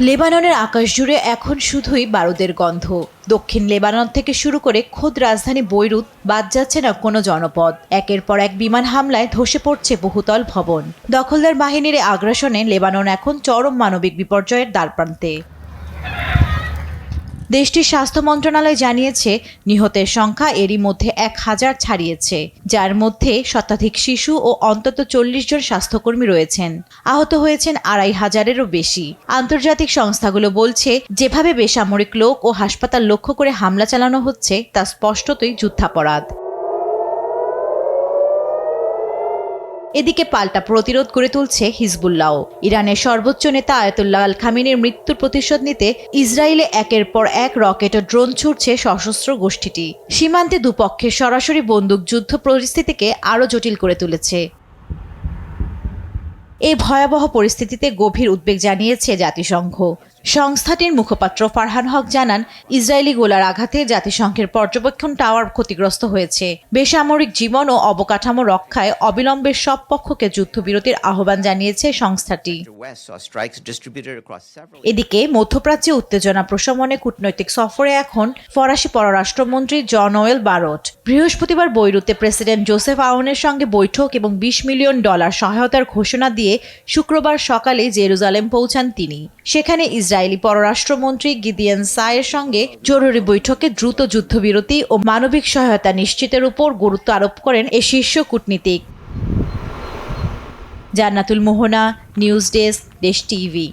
লেবাননের আকাশ জুড়ে এখন শুধুই বারুদের গন্ধ। দক্ষিণ লেবানন থেকে শুরু করে খোদ রাজধানী বৈরুত বাদ যাচ্ছে না কোনো জনপদ। একের পর এক বিমান হামলায় ধসে পড়ছে বহুতল ভবন। দখলদার বাহিনীর আগ্রাসনে লেবানন এখন চরম মানবিক বিপর্যয়ের দ্বারপ্রান্তে। দেশটির স্বাস্থ্য মন্ত্রণালয় জানিয়েছে নিহতের সংখ্যা এরই মধ্যে 1000 ছাড়িয়েছে, যার মধ্যে শতাধিক শিশু ও অন্তত 40 জন স্বাস্থ্যকর্মী রয়েছেন। আহত হয়েছেন 2500-এরও বেশি। আন্তর্জাতিক সংস্থাগুলো বলছে, যেভাবে বেসামরিক লোক ও হাসপাতাল লক্ষ্য করে হামলা চালানো হচ্ছে তা স্পষ্টতই যুদ্ধাপরাধ। এদিকে পাল্টা প্রতিরোধ গড়ে তুলছে হিজবুল্লাহ। ইরানের সর্বোচ্চ নেতা আয়াতুল্লাহ আল খামেনির মৃত্যুর প্রতিশোধ নিতে ইসরায়েলে একের পর এক রকেট ও ড্রোন ছুড়ছে সশস্ত্র গোষ্ঠীটি। সীমান্তে দুপক্ষের সরাসরি বন্দুকযুদ্ধ পরিস্থিতিকে আরও জটিল করে তুলেছে। এই ভয়াবহ পরিস্থিতিতে গভীর উদ্বেগ জানিয়েছে জাতিসংঘ। সংস্থাটির মুখপাত্র ফারহান হক জানান, ইসরায়েলি গোলার আঘাতে জাতিসংঘের পর্যবেক্ষণ টাওয়ার ক্ষতিগ্রস্ত হয়েছে। বেসামরিক জীবন ও অবকাঠামো রক্ষায় অবিলম্বে সব পক্ষকে যুদ্ধবিরতির আহ্বান জানিয়েছে সংস্থাটি। এদিকে মধ্যপ্রাচ্যে উত্তেজনা প্রশমনে কূটনৈতিক সফরে এখন ফরাসি পররাষ্ট্রমন্ত্রী জন-নোয়েল বারট। বৃহস্পতিবার বৈরুতে প্রেসিডেন্ট জোসেফ আউনের সঙ্গে বৈঠক এবং $20 মিলিয়ন সহায়তার ঘোষণা দিয়ে শুক্রবার সকালে জেরুজালেম পৌঁছান তিনি। সেখানে ইসরায়েলি পররাষ্ট্রমন্ত্রী গিদিয়ন সায়ের সঙ্গে জরুরি বৈঠকে দ্রুত যুদ্ধবিরতি ও মানবিক সহায়তা নিশ্চিতের উপর গুরুত্ব আরোপ করেন এ শীর্ষ কূটনীতিক। জান্নাতুল মোহনা, নিউজ ডেস্ক, দেশ টিভি।